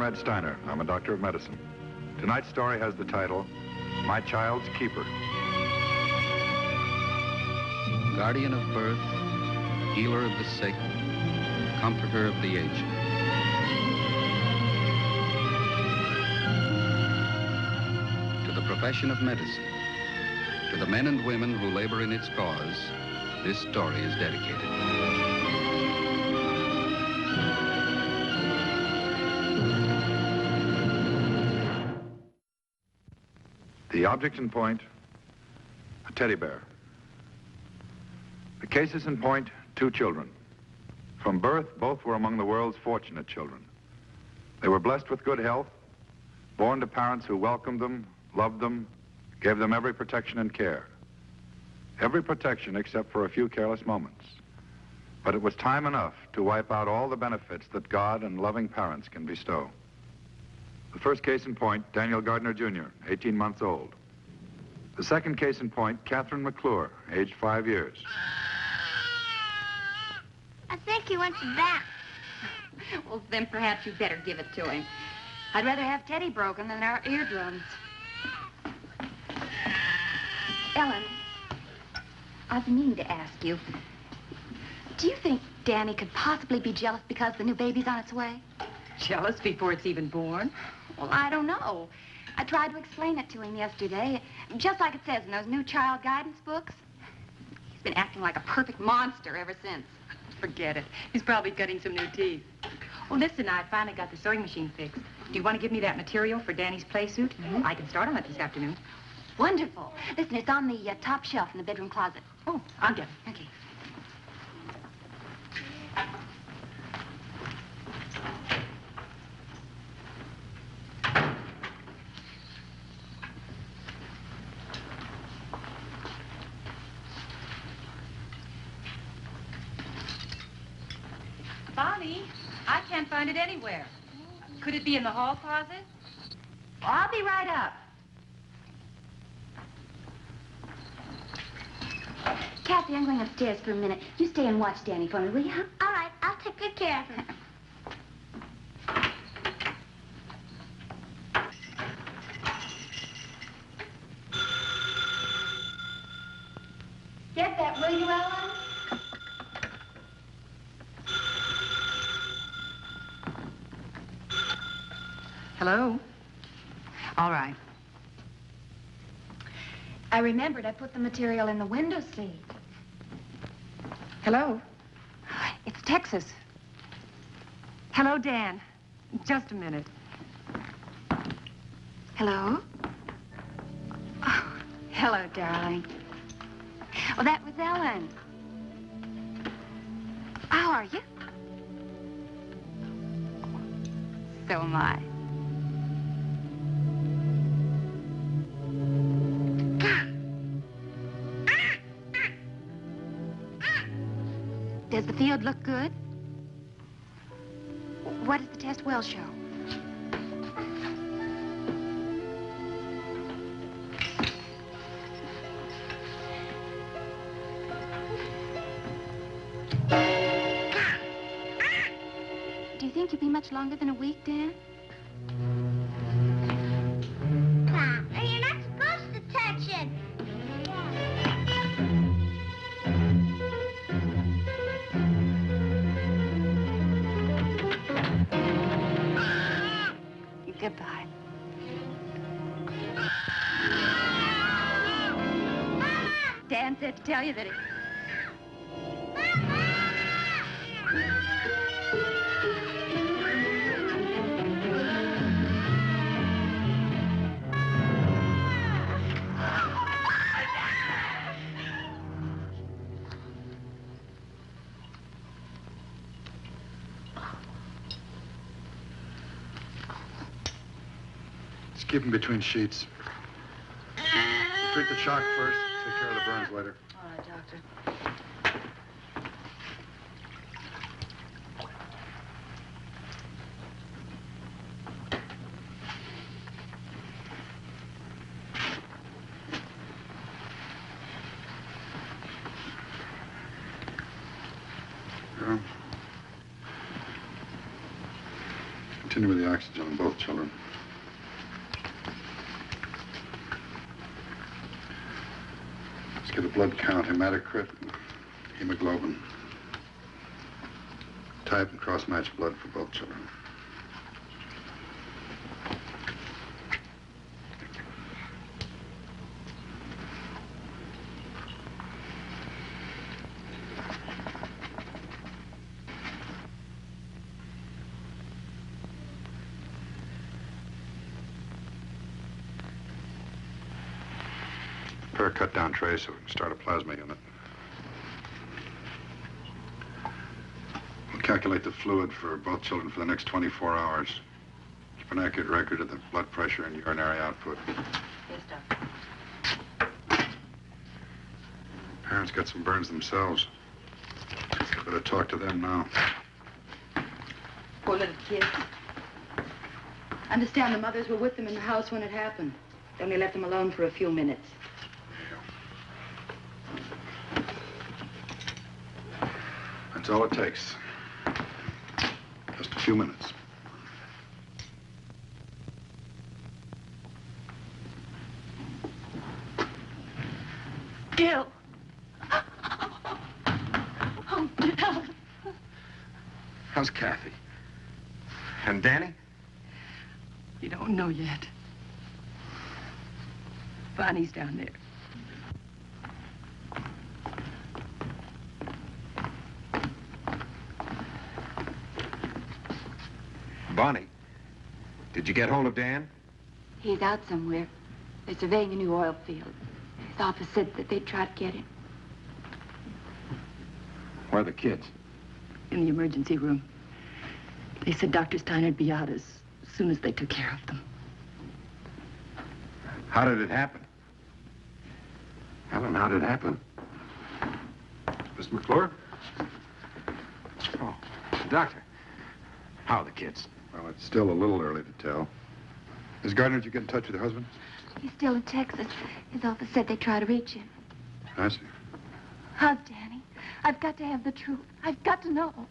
Konrad Styner. I'm a doctor of medicine. Tonight's story has the title, My Child's Keeper. Guardian of birth, healer of the sick, comforter of the aged. To the profession of medicine, to the men and women who labor in its cause, this story is dedicated. The object in point, a teddy bear. The cases in point, 2 children. From birth, both were among the world's fortunate children. They were blessed with good health, born to parents who welcomed them, loved them, gave them every protection and care. Every protection except for a few careless moments. But it was time enough to wipe out all the benefits that God and loving parents can bestow. The first case in point, Daniel Gardner, Jr., 18 months old. The second case in point, Catherine McClure, aged 5 years. I think he wants it back. Well, then perhaps you'd better give it to him. I'd rather have Teddy broken than our eardrums. Ellen, I've been meaning to ask you, do you think Danny could possibly be jealous because the new baby's on its way? Jealous before it's even born? Well, I don't know. I tried to explain it to him yesterday, just like it says in those new child guidance books. He's been acting like a perfect monster ever since. Forget it. He's probably cutting some new teeth. Oh, listen, I finally got the sewing machine fixed. Do you want to give me that material for Danny's play suit? Mm-hmm. I can start on it this afternoon. Wonderful. Listen, it's on the top shelf in the bedroom closet. Oh, I'll get it. Okay. Bonnie, I can't find it anywhere. Could it be in the hall closet? Well, I'll be right up. Kathy, I'm going upstairs for a minute. You stay and watch Danny for me, will you? All right, I'll take good care of him. Get that, will you, Ellen? Hello? All right. I remembered I put the material in the window seat. Hello? It's Texas. Hello, Dan. Just a minute. Hello? Oh, hello, darling. Well, that was Ellen. How are you? So am I. Does the field look good? What does the test well show? Do you think you'll be much longer than a week, Dan? Come, you're not supposed to touch it. Goodbye. Dan said to tell you that Keep them between sheets. Treat the shock first, take care of the burns later. All right, Doctor. Continue with the oxygen on both children. Let's get a blood count, hematocrit, hemoglobin. Type and cross-match blood for both children. Prepare a cut-down tray so we can start a plasma unit. We'll calculate the fluid for both children for the next 24 hours. Keep an accurate record of the blood pressure and urinary output. Yes, Doctor. Parents got some burns themselves. Better talk to them now. Poor little kids. I understand the mothers were with them in the house when it happened. They only left them alone for a few minutes. That's all it takes. Just a few minutes. Gil. Oh, Gil. How's Kathy? And Danny? You don't know yet. Bonnie's down there. Bonnie, did you get hold of Dan? He's out somewhere. They're surveying a new oil field. His office said that they'd try to get him. Where are the kids? In the emergency room. They said Dr. Steiner'd be out as soon as they took care of them. How did it happen? Helen, how did it happen? Mr. McClure? Oh, Doctor, how are the kids? Well, it's still a little early to tell. Miss Gardner, did you get in touch with your husband? He's still in Texas. His office said they'd try to reach him. I see. How's Danny? I've got to have the truth. I've got to know. Oh,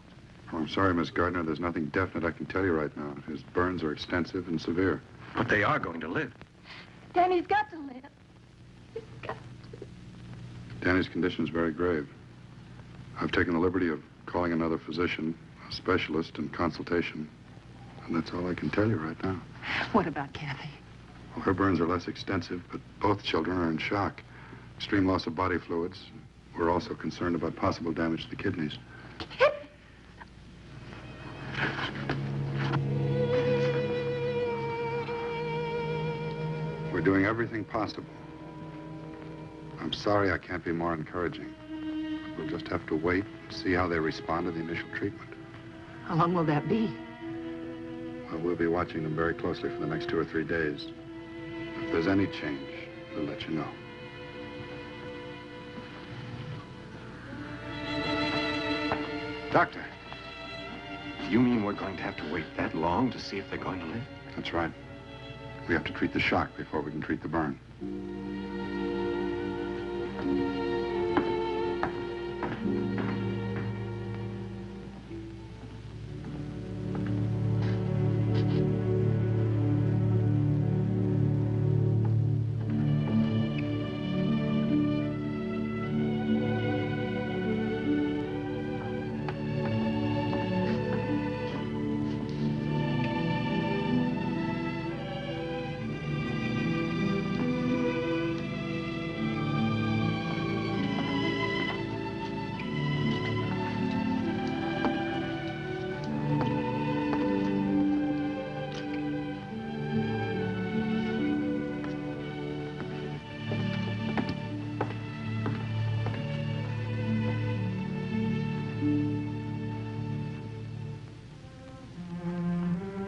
I'm sorry, Miss Gardner. There's nothing definite I can tell you right now. His burns are extensive and severe. But they are going to live. Danny's got to live. He's got to. Danny's condition is very grave. I've taken the liberty of calling another physician, a specialist in consultation. And that's all I can tell you right now. What about Kathy? Well, her burns are less extensive, but both children are in shock. Extreme loss of body fluids. We're also concerned about possible damage to the kidneys. We're doing everything possible. I'm sorry I can't be more encouraging. We'll just have to wait and see how they respond to the initial treatment. How long will that be? Well, we'll be watching them very closely for the next 2 or 3 days. If there's any change, we'll let you know. Doctor, you mean we're going to have to wait that long to see if they're going to live? That's right. We have to treat the shock before we can treat the burn.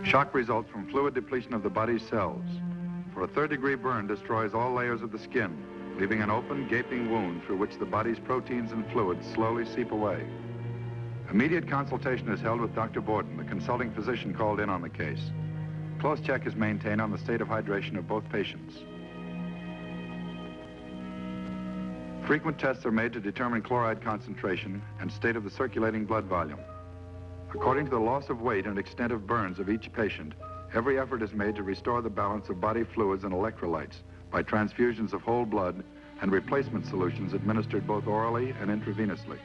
Shock results from fluid depletion of the body's cells. For a third-degree burn destroys all layers of the skin, leaving an open, gaping wound through which the body's proteins and fluids slowly seep away. Immediate consultation is held with Dr. Borden, the consulting physician called in on the case. Close check is maintained on the state of hydration of both patients. Frequent tests are made to determine chloride concentration and state of the circulating blood volume. According to the loss of weight and extent of burns of each patient, every effort is made to restore the balance of body fluids and electrolytes by transfusions of whole blood and replacement solutions administered both orally and intravenously.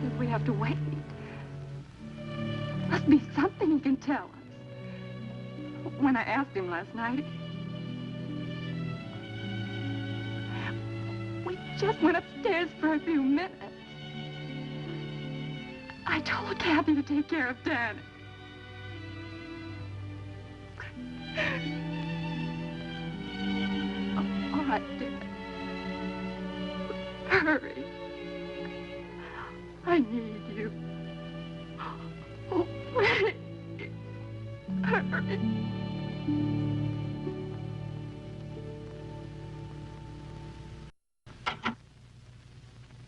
If we have to wait, must be something he can tell us. When I asked him last night, we just went upstairs for a few minutes. I told Kathy to take care of Danny. All right, dear. Hurry. I need you. Oh, please. Hurry.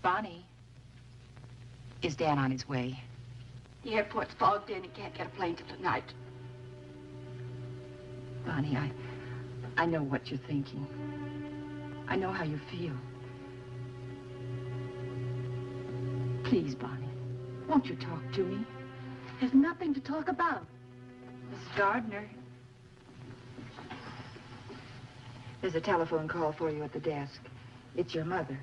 Bonnie, is Dan on his way? The airport's fogged in. He can't get a plane till tonight. Bonnie, I know what you're thinking. I know how you feel. Please, Bonnie, won't you talk to me? There's nothing to talk about. Mrs. Gardner. There's a telephone call for you at the desk. It's your mother.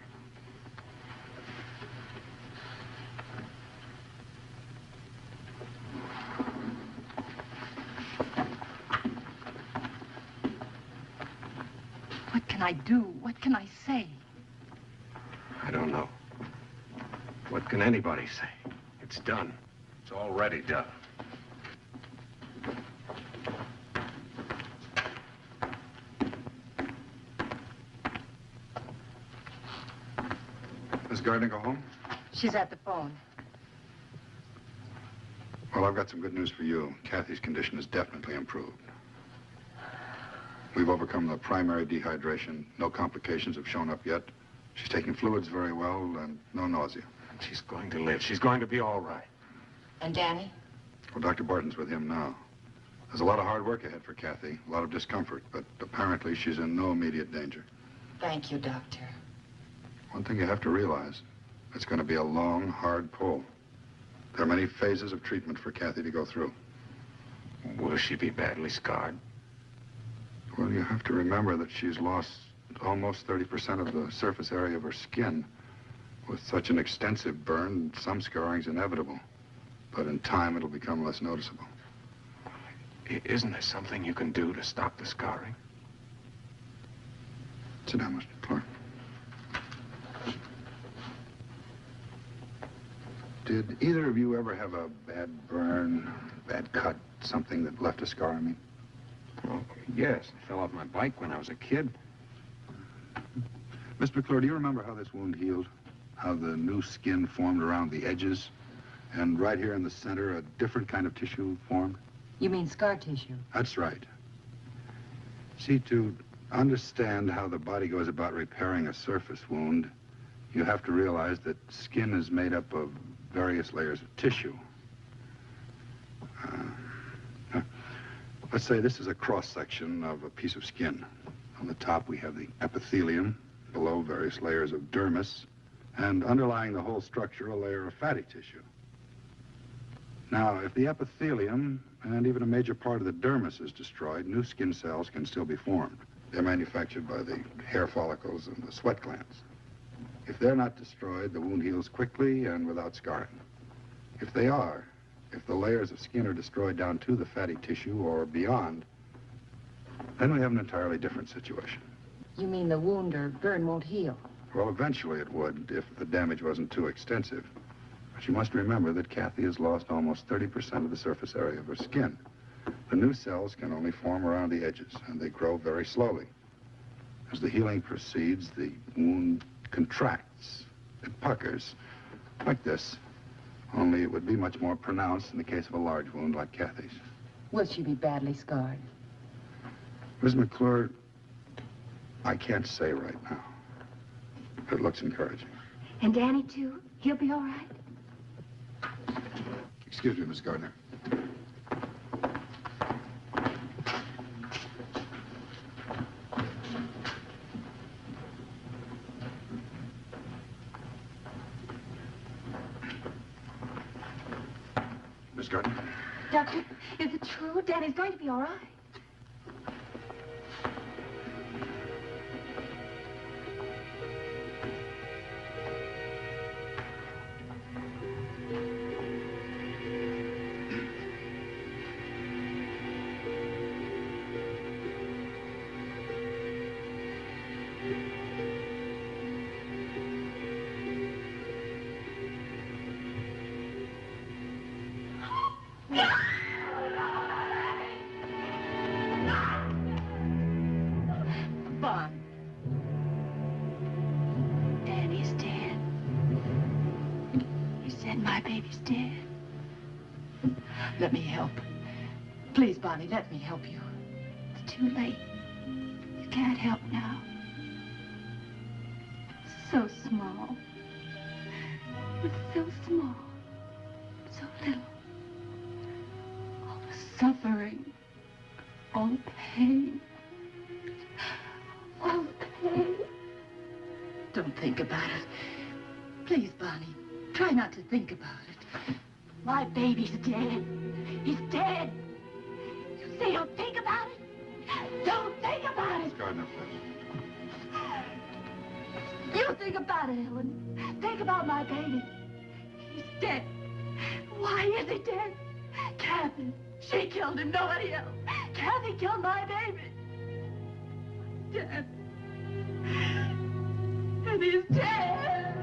What can I do? What can I say? I don't know. What can anybody say? It's done. It's already done. Miss Gardner go home? She's at the phone. Well, I've got some good news for you. Kathy's condition is definitely improved. We've overcome the primary dehydration. No complications have shown up yet. She's taking fluids very well and no nausea. She's going to live. She's going to be all right. And Danny? Well, Dr. Barton's with him now. There's a lot of hard work ahead for Kathy, a lot of discomfort, but apparently she's in no immediate danger. Thank you, Doctor. One thing you have to realize, it's going to be a long, hard pull. There are many phases of treatment for Kathy to go through. Will she be badly scarred? Well, you have to remember that she's lost almost 30% of the surface area of her skin. With such an extensive burn, some scarring's inevitable. But in time, it'll become less noticeable. Isn't there something you can do to stop the scarring? Sit down, Mr. Clark. Did either of you ever have a bad burn, bad cut, something that left a scar, I mean? Oh, yes. I fell off my bike when I was a kid. Miss McClure, do you remember how this wound healed? How the new skin formed around the edges? And right here in the center, a different kind of tissue formed? You mean scar tissue? That's right. See, to understand how the body goes about repairing a surface wound, you have to realize that skin is made up of various layers of tissue. Let's say this is a cross-section of a piece of skin. On the top, we have the epithelium, below various layers of dermis, and underlying the whole structure, a layer of fatty tissue. Now, if the epithelium and even a major part of the dermis is destroyed, new skin cells can still be formed. They're manufactured by the hair follicles and the sweat glands. If they're not destroyed, the wound heals quickly and without scarring. If they are, if the layers of skin are destroyed down to the fatty tissue or beyond, then we have an entirely different situation. You mean the wound or burn won't heal? Well, eventually it would if the damage wasn't too extensive. But you must remember that Kathy has lost almost 30% of the surface area of her skin. The new cells can only form around the edges, and they grow very slowly. As the healing proceeds, the wound contracts. It puckers, like this. Only it would be much more pronounced in the case of a large wound like Kathy's. Will she be badly scarred? Miss McClure, I can't say right now. It looks encouraging. And Danny, too? He'll be all right? Excuse me, Miss Gardner. Gardner. Doctor, is it true? Danny's going to be all right. Danny's dead. You said my baby's dead. Let me help. Please, Bonnie, let me help you. It's too late. You can't help now. So small. It's so small. So little. All the suffering. All the pain. All the pain. Don't think about it. Please, Bonnie, try not to think about it. My baby's dead. He's dead. You say don't think about it? Don't think about it. Gardner, please. You think about it, Ellen. Think about my baby. He's dead. Why is he dead? Kathy. She killed him, nobody else. Kathy killed my baby. Dead. And he's dead.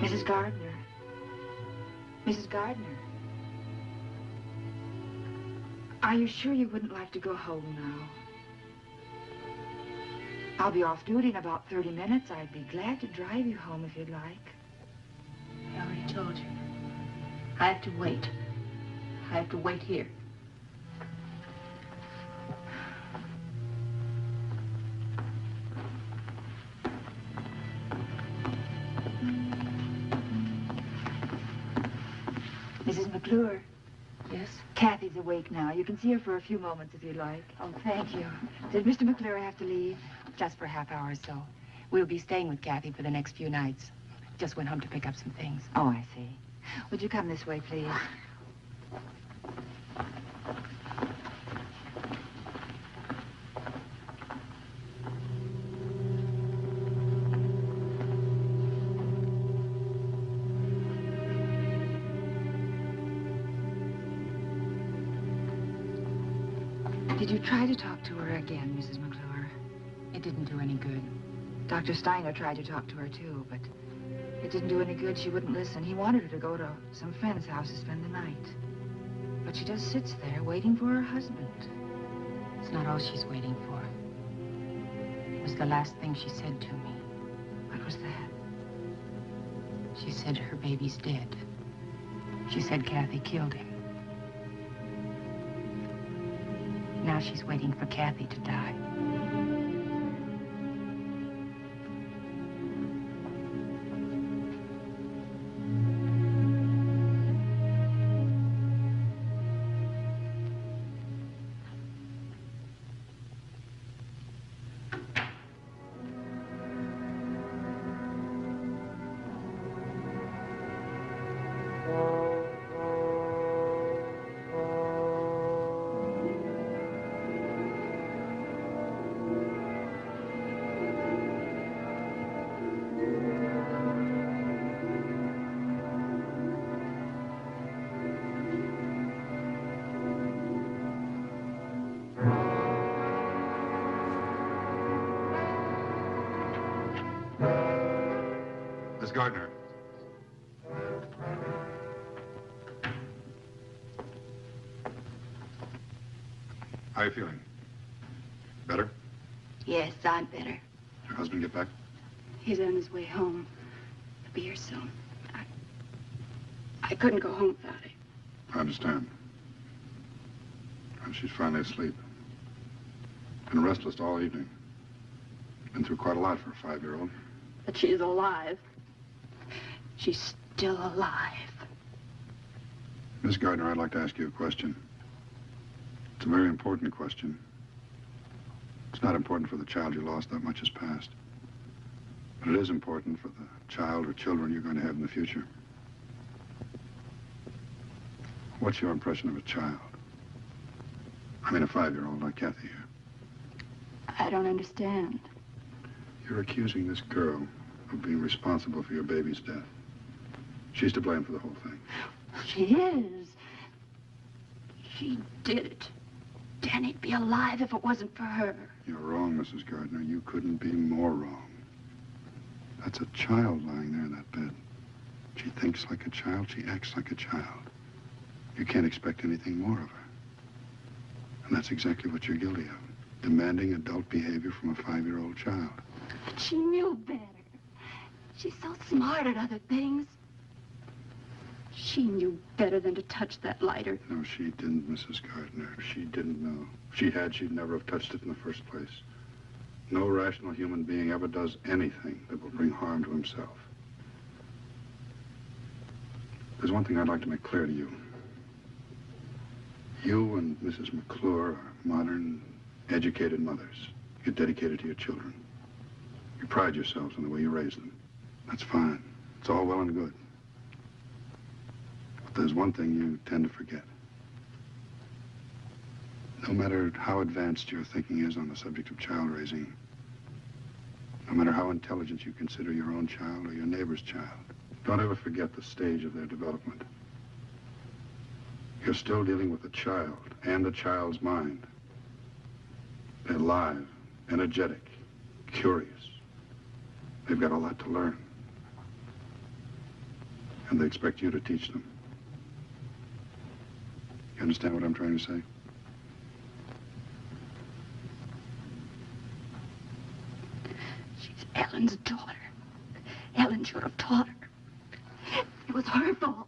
Mrs. Gardner. Mrs. Gardner. Are you sure you wouldn't like to go home now? I'll be off duty in about 30 minutes. I'd be glad to drive you home if you'd like. I already told you. I have to wait. I have to wait here. Mrs. McClure. Yes? Kathy's awake now. You can see her for a few moments if you'd like. Oh, thank you. Did Mr. McClure have to leave? Just for a half hour or so. We'll be staying with Kathy for the next few nights. Just went home to pick up some things. Oh, I see. Would you come this way, please? Did you try to talk to her again, Mrs. McClure? It didn't do any good. Dr. Styner tried to talk to her, too, but it didn't do any good. She wouldn't listen. He wanted her to go to some friend's house to spend the night. But she just sits there waiting for her husband. It's not all she's waiting for. It was the last thing she said to me. What was that? She said her baby's dead. She said Kathy killed him. Now she's waiting for Kathy to die. Miss Gardner. How are you feeling? Better? Yes, I'm better. Your husband get back? He's on his way home. He'll be here soon. I couldn't go home without him. I understand. And she's finally asleep. Been restless all evening. Been through quite a lot for a 5-year-old. But she's alive. She's still alive. Miss Gardner, I'd like to ask you a question. It's a very important question. It's not important for the child you lost, that much has passed. But it is important for the child or children you're going to have in the future. What's your impression of a child? I mean, a 5-year-old like Kathy here. I don't understand. You're accusing this girl of being responsible for your baby's death. She's to blame for the whole thing. She is. She did it. Danny'd be alive if it wasn't for her. You're wrong, Mrs. Gardner. You couldn't be more wrong. That's a child lying there in that bed. She thinks like a child. She acts like a child. You can't expect anything more of her. And that's exactly what you're guilty of. Demanding adult behavior from a 5-year-old child. But she knew better. She's so smart at other things. She knew better than to touch that lighter. No, she didn't, Mrs. Gardner. She didn't know. If she had, she'd never have touched it in the first place. No rational human being ever does anything that will bring harm to himself. There's one thing I'd like to make clear to you. You and Mrs. McClure are modern, educated mothers. You're dedicated to your children. You pride yourselves on the way you raise them. That's fine. It's all well and good. But there's one thing you tend to forget. No matter how advanced your thinking is on the subject of child raising, no matter how intelligent you consider your own child or your neighbor's child, don't ever forget the stage of their development. You're still dealing with a child and a child's mind. They're live, energetic, curious. They've got a lot to learn. And they expect you to teach them. You understand what I'm trying to say? She's Ellen's daughter. Ellen should have taught her. It was her fault.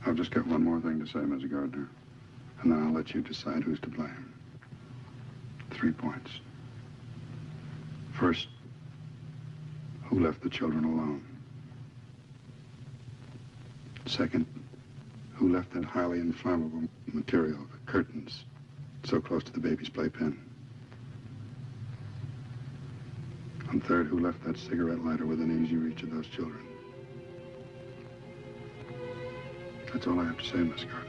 I've just got one more thing to say, Miss Gardner. And then I'll let you decide who's to blame. 3 points. First, who left the children alone? Second, who left that highly inflammable material, the curtains, so close to the baby's playpen? And third, who left that cigarette lighter within easy reach of those children? That's all I have to say, Miss Gardner.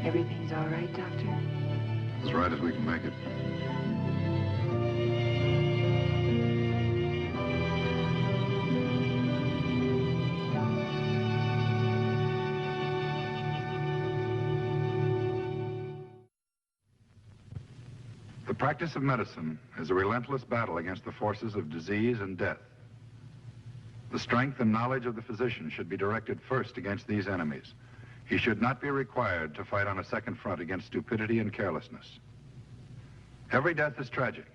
Everything's all right, Doctor? As right as we can make it. The practice of medicine is a relentless battle against the forces of disease and death. The strength and knowledge of the physician should be directed first against these enemies. He should not be required to fight on a second front against stupidity and carelessness. Every death is tragic,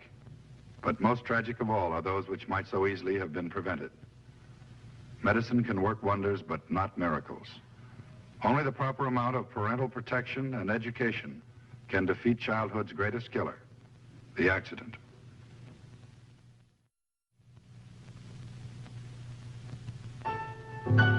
but most tragic of all are those which might so easily have been prevented. Medicine can work wonders, but not miracles. Only the proper amount of parental protection and education can defeat childhood's greatest killer, the accident. Bye.